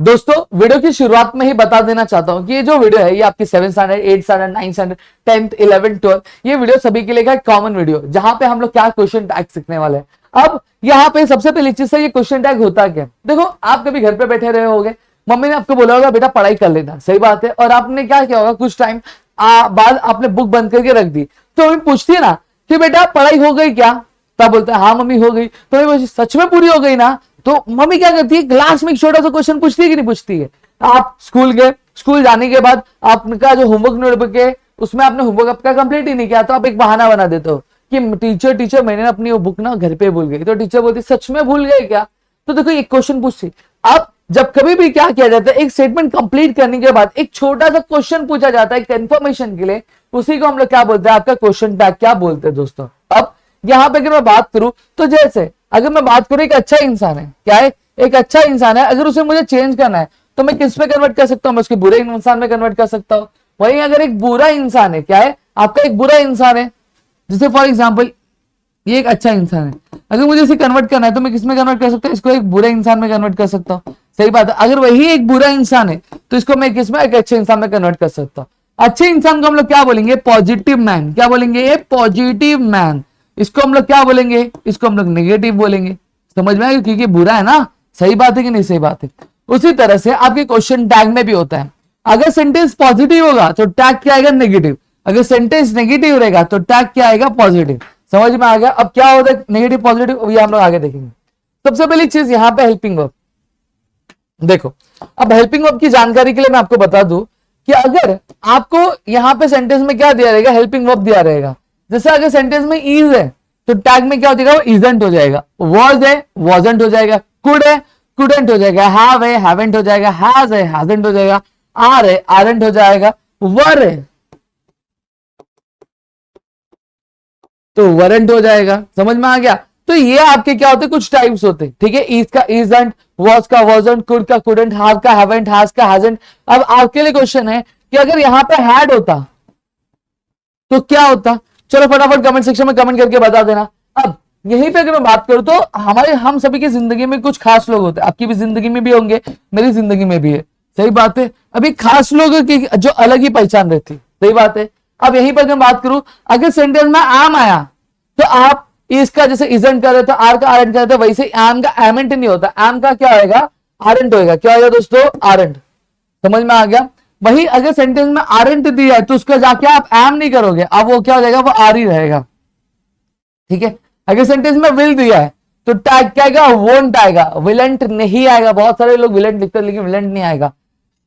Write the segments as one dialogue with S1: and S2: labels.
S1: दोस्तों वीडियो की शुरुआत में ही बता देना चाहता हूं कि ये जो वीडियो है ये आपकी 7th standard 8th standard 9th standard 10th 11th 12th ये वीडियो सभी के लिए का कॉमन वीडियो जहां पे हम लोग क्या क्वेश्चन टैग सीखने वाले हैं। अब यहाँ पे सबसे पहली चीज है ये क्वेश्चन टैग होता क्या। देखो आप कभी घर पे बैठे रहे होगे, मम्मी ने आपको बोला होगा बेटा पढ़ाई कर लेना, सही बात है, और आपने क्या किया होगा कुछ टाइम बाद आपने बुक बंद करके रख दी, तो मम्मी पूछती है ना कि बेटा पढ़ाई हो गई क्या, तब बोलता है हाँ मम्मी हो गई, तो सच में पूरी हो गई ना, तो मम्मी क्या करती है क्लास में एक छोटा सा क्वेश्चन पूछती है कि नहीं पूछती है। आप स्कूल गए, स्कूल जाने के बाद आपका जो होमवर्क नोटबुक है उसमें आपने होमवर्क आपका कंप्लीट ही नहीं किया, तो आप एक बहाना बना देते हो कि टीचर मैंने अपनी वो बुक ना घर पे भूल गई, तो टीचर बोलती सच में भूल गए क्या। तो देखो एक क्वेश्चन पूछती। अब जब कभी भी क्या किया जाता है एक स्टेटमेंट कंप्लीट करने के बाद एक छोटा सा क्वेश्चन पूछा जाता है कंफर्मेशन के लिए, उसी को हम लोग क्या बोलते हैं आपका क्वेश्चन टैग क्या बोलते हैं दोस्तों। अब यहां पे अगर मैं बात करूं तो जैसे अगर मैं बात करूं एक अच्छा इंसान है, क्या है एक अच्छा इंसान है, अगर उसे मुझे चेंज करना है तो मैं किस पे कन्वर्ट कर सकता हूं, मैं उसके बुरे इंसान में कन्वर्ट कर सकता हूं। वहीं अगर एक बुरा इंसान है, क्या है आपका एक बुरा इंसान है, जैसे फॉर एग्जाम्पल ये एक अच्छा इंसान है, अगर मुझे इसे कन्वर्ट करना है तो मैं किस में कन्वर्ट कर सकता हूं, इसको एक बुरे इंसान में कन्वर्ट कर सकता हूं, सही बात है। अगर वही एक बुरा इंसान है तो इसको मैं किस में एक अच्छे इंसान में कन्वर्ट कर सकता हूं। अच्छे इंसान को हम लोग क्या बोलेंगे पॉजिटिव मैन, क्या बोलेंगे ये पॉजिटिव मैन। इसको हम लोग क्या बोलेंगे, इसको हम लोग नेगेटिव बोलेंगे, समझ में आएगा क्योंकि बुरा है ना, सही बात है कि नहीं सही बात है। उसी तरह से आपके क्वेश्चन टैग में भी होता है, अगर सेंटेंस पॉजिटिव होगा तो टैग क्या आएगा नेगेटिव, अगर सेंटेंस नेगेटिव रहेगा तो टैग क्या आएगा पॉजिटिव, समझ में आ गया। अब क्या होता है नेगेटिव पॉजिटिव ये हम लोग आगे देखेंगे। सबसे पहली चीज यहां पे हेल्पिंग वर्ब, देखो अब हेल्पिंग वर्ब की जानकारी के लिए मैं आपको बता दूं कि अगर आपको यहां पे सेंटेंस में क्या दिया रहेगा हेल्पिंग वर्ब दिया रहेगा, जैसे अगर सेंटेंस में इज है तो टैग में क्या हो जाएगा वो इजंट हो जाएगा, वॉज है वॉजंट हो जाएगा, कुड है कुडंट हो जाएगा, हैव है हैवंट हो जाएगा, हैज है हैजंट हो जाएगा, आर है आरंट हो जाएगा, वर है तो वरंट हो जाएगा, समझ में आ गया। तो ये आपके क्या होते हैं कुछ टाइप्स होते हैं, ठीक है, इज का इजंट, वॉज का वॉजंट, कुड का कुडंट, हैव का हैवंट, हैज का हैजंट। अब आपके लिए क्वेश्चन है कि अगर यहां पे हैड होता तो क्या होता, चलो फटाफट कमेंट सेक्शन में कमेंट करके बता देना। अब यहीं पे अगर मैं बात करूं तो हम सभी की जिंदगी में कुछ खास लोग होते हैं, आपकी भी जिंदगी में भी होंगे, मेरी जिंदगी में भी है, सही बात है। अभी खास लोग की जो अलग ही पहचान रहती, सही बात है। अब यहीं पर अगर बात करूं अगर सेंटेंस में आम आया तो आप इसका जैसे इजंट कर रहे थे आर का आरंट कर रहे थे, वैसे आम का एमेंट नहीं होता, आम का क्या होगा आरंट होगा, क्या होगा दोस्तों आरंट, समझ में आ गया। वही अगर सेंटेंस में आरंट दिया है तो उसका जाके आप एम नहीं करोगे, अब वो क्या हो जाएगा वो आर ही रहेगा, ठीक है। अगर सेंटेंस में विल दिया है तो टैग क्या आएगा वोंट आएगा, विलेंट नहीं आएगा, बहुत सारे लोग विलेंट लिखते हैं लेकिन विलेंट नहीं आएगा।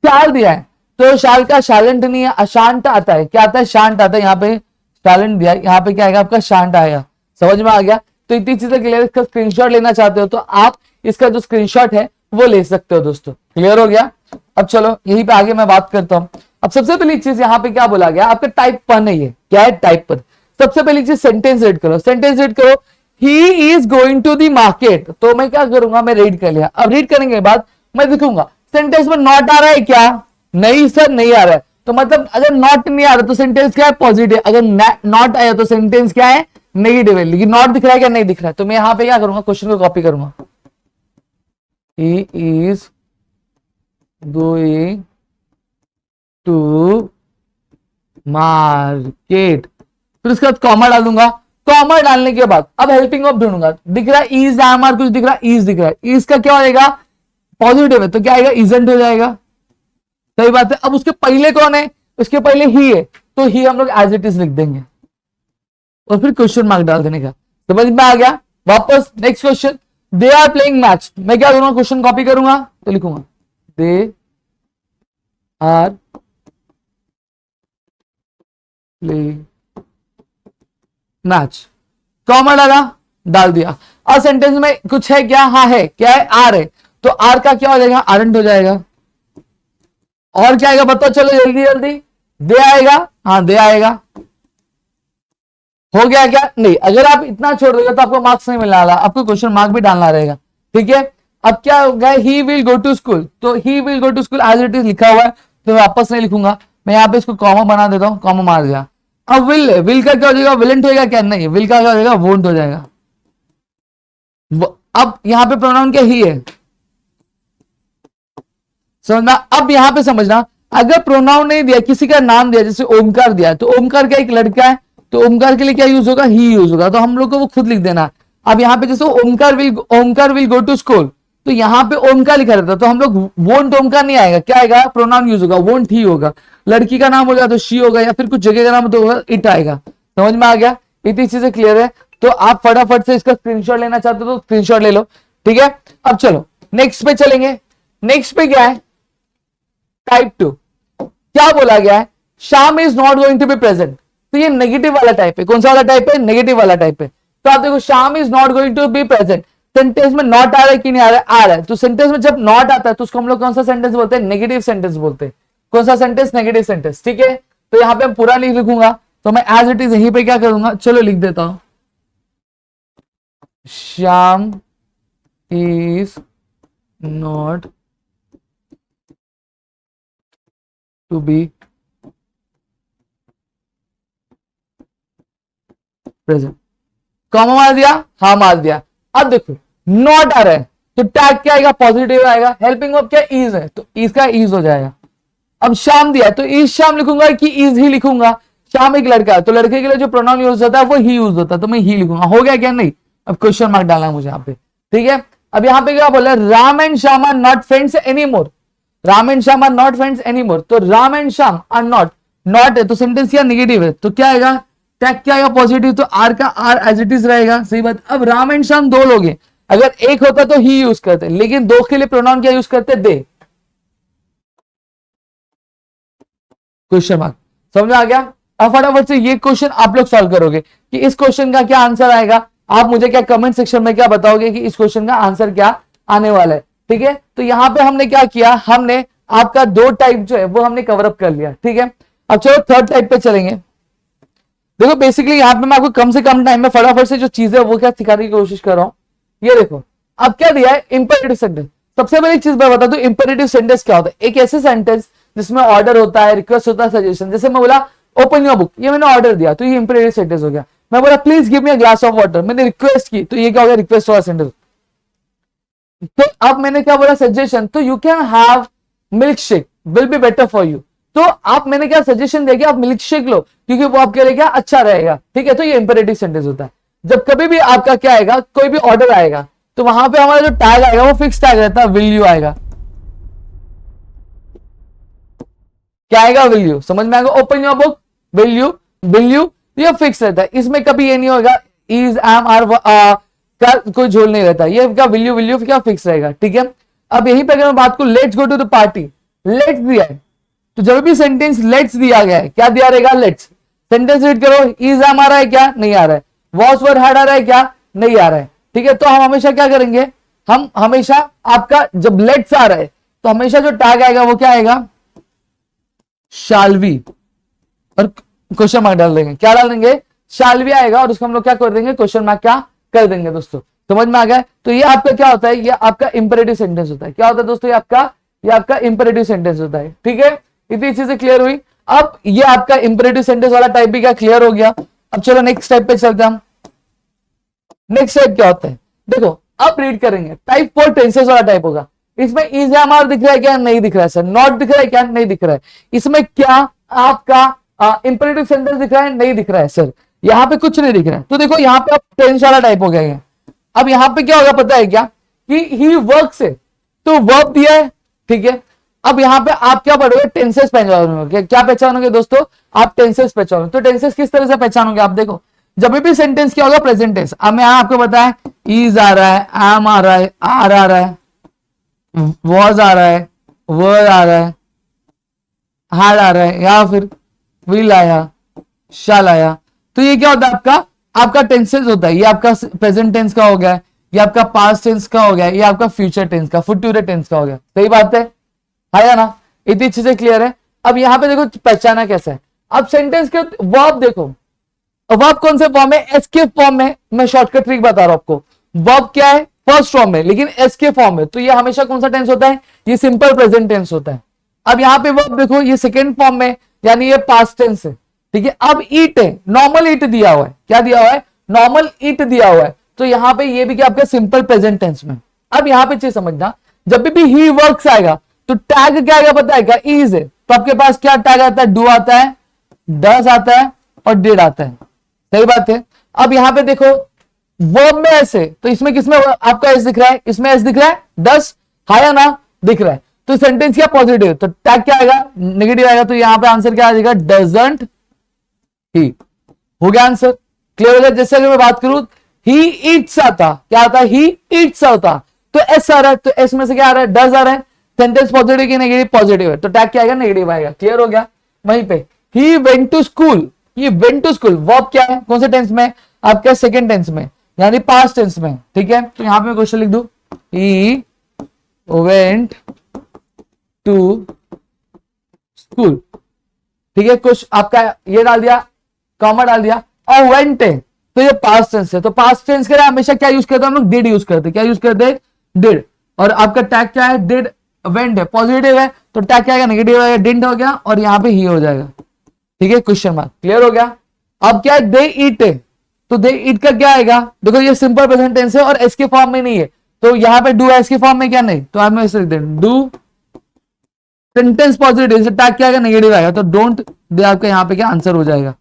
S1: शाल दिया है तो शाल का शालेंट नहीं है, अशांत आता है, क्या आता है शांत आता है, यहाँ पे शालेंट दिया है, यहाँ पे क्या आएगा आपका शांत आएगा, समझ में आ गया। तो इतनी चीजें क्लियर, इसका स्क्रीनशॉट लेना चाहते हो तो आप इसका जो स्क्रीनशॉट है वो ले सकते हो दोस्तों, क्लियर हो गया। अब चलो यहीं पे आगे मैं बात करता हूं। अब सबसे पहली चीज यहाँ पे क्या बोला गया आपका टाइप 1 है, ये क्या है टाइप 1। सबसे पहली चीज सेंटेंस रीड करो, सेंटेंस रीड करो he is going to the market, तो मैं क्या करूंगा मैं रीड कर लिया। अब रीड करने के बाद मैं दिखूंगा सेंटेंस में नॉट आ रहा है क्या, नहीं सर नहीं आ रहा है, तो मतलब अगर नॉट नहीं आ रहा तो सेंटेंस क्या है पॉजिटिव, अगर नॉट आया तो सेंटेंस क्या है नेगेटिव है, लेकिन नॉट दिख रहा है क्या नहीं दिख रहा है, तो मैं यहां पे क्या करूंगा क्वेश्चन को कॉपी करूंगा, he is going to market, फिर उसके बाद कॉमा डालूंगा, कॉमा डालने के बाद अब हेल्पिंग वर्ब ढूंढूंगा, दिख रहा है इज एम आर कुछ दिख रहा है, इज दिख रहा है, इज का क्या होगा पॉजिटिव है तो क्या आएगा इजंट हो जाएगा, सही बात है। अब उसके पहले कौन है, उसके पहले ही है तो ही हम लोग एज इट इज लिख देंगे और फिर क्वेश्चन मार्क डाल देने का, समझ में आ गया। वापस next question, they are playing match, मैं क्या करूंगा क्वेश्चन कॉपी करूंगा तो लिखूंगा they are playing match, comma डाला डाल दिया। और सेंटेंस में कुछ है क्या, हाँ है, क्या है आर है, तो आर का क्या हो जाएगा आरंट हो जाएगा, और क्या आएगा बताओ चलो जल्दी जल्दी, दे आएगा, हाँ दे आएगा, हो गया क्या नहीं। अगर आप इतना छोड़ दोगे तो आपको मार्क्स नहीं मिलने वाला, आपको क्वेश्चन मार्क भी डालना रहेगा, ठीक है। अब क्या हो गया he will go to school, तो he will go to school as it is लिखा हुआ है तो वापस नहीं लिखूंगा, मैं यहाँ पे इसको कॉमा बना देता हूँ, कॉमा मार दिया। अब विल का क्या हो जाएगा विलेंट होगा क्या, नहीं विल का क्या हो जाएगा वोंट हो जाएगा। अब यहां पे प्रोनाउन क्या ही है, समझना। अब यहां पे समझना, अगर प्रोनाउन नहीं दिया, किसी का नाम दिया, जैसे ओमकार दिया, तो ओमकार का एक लड़का है, तो ओमकार के लिए क्या यूज होगा, ही यूज होगा, तो हम लोग को वो खुद लिख देना। अब यहाँ पे जैसे Omkar will go to school, तो यहाँ पे ओमकार लिखा रहता, तो हम लोग वोंट ओमकार नहीं आएगा, क्या आएगा, प्रोनाउन यूज होगा, वोंट ही होगा। लड़की का नाम होगा तो शी होगा, या फिर कुछ जगह का नाम तो इट आएगा। समझ में आ गया, इतनी चीजें क्लियर है। तो आप फटाफट से इसका स्क्रीनशॉट लेना चाहते हो तो स्क्रीनशॉट ले लो, ठीक है। अब चलो नेक्स्ट पे चलेंगे। नेक्स्ट पे क्या है, टाइप 2। क्या बोला गया है, Shyam is not going to be present, तो ये नेगेटिव वाला टाइप है। कौन सा वाला टाइप है, नेगेटिव वाला टाइप है। तो आप देखो, Shyam is not going to be present, sentence में नॉट आ रहा है कि नहीं आ रहा है, आ रहा है। तो सेंटेंस में जब नॉट आता है तो उसको हम लोग कौन सा सेंटेंस बोलते हैं, नेगेटिव सेंटेंस बोलते हैं। कौन सा सेंटेंस, नेगेटिव सेंटेंस, ठीक है। तो यहां पे पूरा नहीं लिखूंगा, तो मैं एज इट इज यहीं पे क्या करूंगा, चलो लिख देता हूं, Shyam is not to be present. Comma मार दिया, हाँ मार दिया। अब देखो नॉट आ रहा है तो टैग क्या आएगा, पॉजिटिव आएगा। हेल्पिंग वर्ब क्या, इज है, तो इज का इज हो जाएगा। अब श्याम दिया तो इज श्याम लिखूंगा कि इज ही लिखूंगा। श्याम एक लड़का है, तो लड़के के लिए जो प्रोनाउन यूज होता है वो ही यूज होता है, तो मैं ही लिखूंगा। हो गया क्या, नहीं। अब क्वेश्चन मार्क डालना है मुझे यहाँ पे, ठीक है। अब यहाँ पे क्या बोला, Ram and Shyam are not friends any more. Ram and Shyam are not friends any more, तो Ram and Shyam are not, not है तो सेंटेंस क्या, नेगेटिव है, तो क्या आएगा, टैग क्या आएगा, पॉजिटिव, तो आर का आर एज इट इज रहेगा, सही बात। अब राम एंड श्याम दो लोग हैं, अगर एक होता तो ही यूज करते, लेकिन दो के लिए प्रोनाउन क्या यूज करते, दे। क्वेश्चन मार्क, समझ में आ गया। अब फटाफट से ये क्वेश्चन आप लोग सॉल्व करोगे कि इस क्वेश्चन का क्या आंसर आएगा। आप मुझे क्या कमेंट सेक्शन में क्या बताओगे कि इस क्वेश्चन का आंसर क्या आने वाला है, ठीक है। तो यहां पे हमने क्या किया, हमने आपका दो टाइप जो है वो हमने कवर अप कर लिया, ठीक है। अब चलो थर्ड टाइप पे चलेंगे। देखो बेसिकली यहाँ पे मैं आपको कम से कम टाइम में फटाफट से जो चीजें वो क्या सिखाने की कोशिश कर रहा हूं। ये देखो अब क्या दिया है, इंपेरेटिव सेंटेंस। सबसे बड़ी चीज मैं बता दूं, इंपेरेटिव सेंटेंस क्या होता है, एक ऐसे सेंटेंस जिसमें ऑर्डर होता है, रिक्वेस्ट होता है, सजेशन। जैसे मैं बोला ओपन योर बुक, ये मैंने ऑर्डर दिया तो ये इंपेरेटिव सेंटेंस हो गया। मैं बोला please give me a glass of water, मैंने रिक्वेस्ट की तो ये क्या हो गया, रिक्वेस्ट वाला सेंटेंस। तो अब मैंने क्या बोला, सजेशन, तो you can have milk shake will be better for you. तो आप मैंने क्या सजेशन दिया कि आप मिल्क शेक लो क्योंकि वो आपके लिए क्या अच्छा रहेगा, ठीक है। तो ये इंपेरेटिव सेंटेंस होता है। जब कभी भी आपका क्या आएगा, कोई भी ऑर्डर आएगा तो वहां पे हमारा जो टैग आएगा वो फिक्स टैग रहता है, विल यू आएगा। क्या आएगा, विल यू, समझ में आएगा। Open your book, will you, ये फिक्स रहता है। इसमें कभी ये नहीं होगा इज एम आर का कोई झोल नहीं रहता, ये क्या विल यू क्या फिक्स रहेगा, ठीक है। अब यहीं पे अगर मैं बात करूं, let's go to the party, let's दिया है तो जब भी सेंटेंस लेट्स दिया गया है, क्या दिया रहेगा, लेट्स। सेंटेंस रीड करो, इज एम आ रहा है क्या, नहीं आ रहा है। वॉज वर हैड आ रहा है क्या, नहीं आ रहा है, ठीक है। तो हम हमेशा क्या करेंगे, हम हमेशा आपका जब लेट्स आ रहा है तो हमेशा जो टैग आएगा वो क्या आएगा, शैल वी, और क्वेश्चन मार्क डाल देंगे। क्या डाल देंगे, शैल वी आएगा और उसको हम लोग क्या कर देंगे, क्वेश्चन मार्क क्या कर देंगे दोस्तों। समझ में आ गया। तो ये आपका क्या होता है, ये आपका इंपेरेटिव सेंटेंस होता है। क्या होता है दोस्तों, ये आपका इंपेरेटिव सेंटेंस होता है, ठीक है। इतनी चीजें क्लियर हुई। अब ये आपका इंपेरेटिव सेंटेंस वाला टाइप भी क्या क्लियर हो गया। अब चलो नेक्स्ट टाइप पे चलते हैं हम। नेक्स्ट टाइप क्या होता है, देखो अब रीड करेंगे, टाइप 4 टेंसेस वाला टाइप होगा। इसमें इज एम आर दिख रहा है क्या, नहीं दिख रहा है सर। नॉट दिख रहा है क्या, नहीं दिख रहा है। इसमें क्या आपका इंपेरेटिव सेंटेंस दिख रहा है, नहीं दिख रहा है सर। यहाँ पे कुछ नहीं दिख रहा है। तो देखो यहाँ पे अब टेंस वाला टाइप हो गया है। अब यहाँ पे क्या होगा पता है क्या, कि ही वर्क्स है तो वर्ब दिया है, ठीक है। अब यहाँ पे आप क्या पढ़ोगे, टेंसेस पहचानोगे। क्या पहचानोगे दोस्तों, आप टेंसेस पहचानोगे। तो टेंसेस किस तरह से पहचानोगे, आप देखो जब भी सेंटेंस क्या होगा, प्रेजेंट टेंस। अब मैं आपको बताया इज आ रहा है, एम आ रहा है, आर आ रहा है, वॉज आ रहा है, वर आ रहा है, हैड आ रहा है, या फिर विल आया, शैल आया। तो ये क्या होता है, आपका टेंसेस होता है। ये आपका प्रेजेंट टेंस का हो गया, ये आपका पास्ट टेंस का हो गया, ये आपका फ्यूचर टेंस का, फ्यूचर टेंस का हो गया। सही बात है या ना, इतनी चीजें क्लियर है। अब यहाँ पे देखो पहचाना कैसा है। अब सेंटेंस के वर्ब देखो, वर्ब कौन से फॉर्म है, एस के फॉर्म में। मैं शॉर्टकट ट्रिक बता रहा हूं आपको। वर्ब क्या है, फर्स्ट फॉर्म में, लेकिन एस के फॉर्म में। तो ये हमेशा कौन सा टेंस होता है, ये सिंपल प्रेजेंट टेंस होता है। अब यहाँ पे वर्ब देखो, ये सेकेंड फॉर्म में, यानी ये पास्ट टेंस है, ठीक है। अब ईट है, नॉर्मल ईट दिया हुआ है। क्या दिया हुआ है, नॉर्मल ईट दिया हुआ है। तो यहाँ पे ये भी क्या आपका सिंपल प्रेजेंट टेंस में। अब यहाँ पे चीज समझना, जब भी ही वर्क्स आएगा तो टैग क्या आएगा पता है क्या? इज है, तो आपके पास क्या टैग आता है? डू आता है, डज आता है और डिड आता है। सही बात है। अब यहां पे देखो वर्ब में ऐसे, तो इसमें किसमें आपका एस दिख रहा है? इसमें एस दिख रहा है, डस हा या ना दिख रहा है, तो सेंटेंस क्या पॉजिटिव, तो टैग क्या आएगा? नेगेटिव आएगा। तो यहां पे आंसर क्या आ जाएगा? डजंट ही। हो गया आंसर, क्लियर हो गया। जैसे अगर मैं बात करूं ही ईट्स आता, क्या आता है? ही ईट्स आता, तो एस आ रहा है, तो एस में से क्या आ रहा है? डज आ रहा है। सेंटेंस पॉजिटिव की नेगेटिव? पॉजिटिव है, तो टैग क्या आएगा? नेगेटिव आएगा। क्लियर हो गया। वहीं पे ही वेंट टू स्कूल, ये वेंट टू स्कूल वर्ब क्या है? कौन से टेंस में? आपका सेकंड टेंस में, यानी पास्ट टेंस में। ठीक है, तो यहां पे क्वेश्चन लिख दू, ही वेंट टू स्कूल। ठीक है, कुछ आपका ये डाल दिया, कॉमा डाल दिया, और वेंट है तो ये पास्ट टेंस है, तो पास्ट टेंस के लिए हमेशा क्या यूज करते हैं हम लोग? डिड यूज करते हैं। क्या यूज करते हैं? डिड। और आपका टैग क्या है? डिड वेंट है, पॉजिटिव है, तो टैग क्या आएगा? नेगेटिव आएगा, डिडंट हो गया, और यहां पे ही हो जाएगा। ठीक है, क्वेश्चन मार्क। क्लियर हो गया। अब क्या है? दे ईट है, तो दे ईट का क्या आएगा? देखो ये सिंपल प्रेजेंट टेंस है और एस के फॉर्म में नहीं है, तो यहां पे डू एस के फॉर्म में क्या नहीं, तो हम ऐसे लिख दें डू, सेंटेंस पॉजिटिव, टैग क्या आएगा? नेगेटिव आएगा, तो डोंट दे आपका यहां पे क्या आंसर हो जाएगा।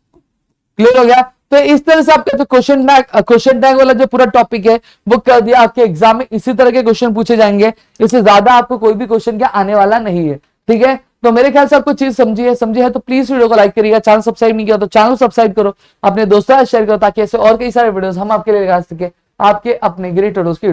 S1: क्लियर हो गया। तो इस तरह से आपका जो क्वेश्चन टैग वाला जो पूरा टॉपिक है वो कर दिया। आपके एग्जाम में इसी तरह के क्वेश्चन पूछे जाएंगे, इससे ज्यादा आपको कोई भी क्वेश्चन क्या आने वाला नहीं है। ठीक है, तो मेरे ख्याल से आपको चीज समझी है तो प्लीज वीडियो को लाइक करिएगा। चैनल सब्सक्राइब नहीं किया तो चैनल सब्सक्राइब करो, अपने दोस्तों से शेयर करो, ताकि ऐसे और कई सारे वीडियोस हम आपके लिए लगा सके आपके अपने ग्रेट की वीडियो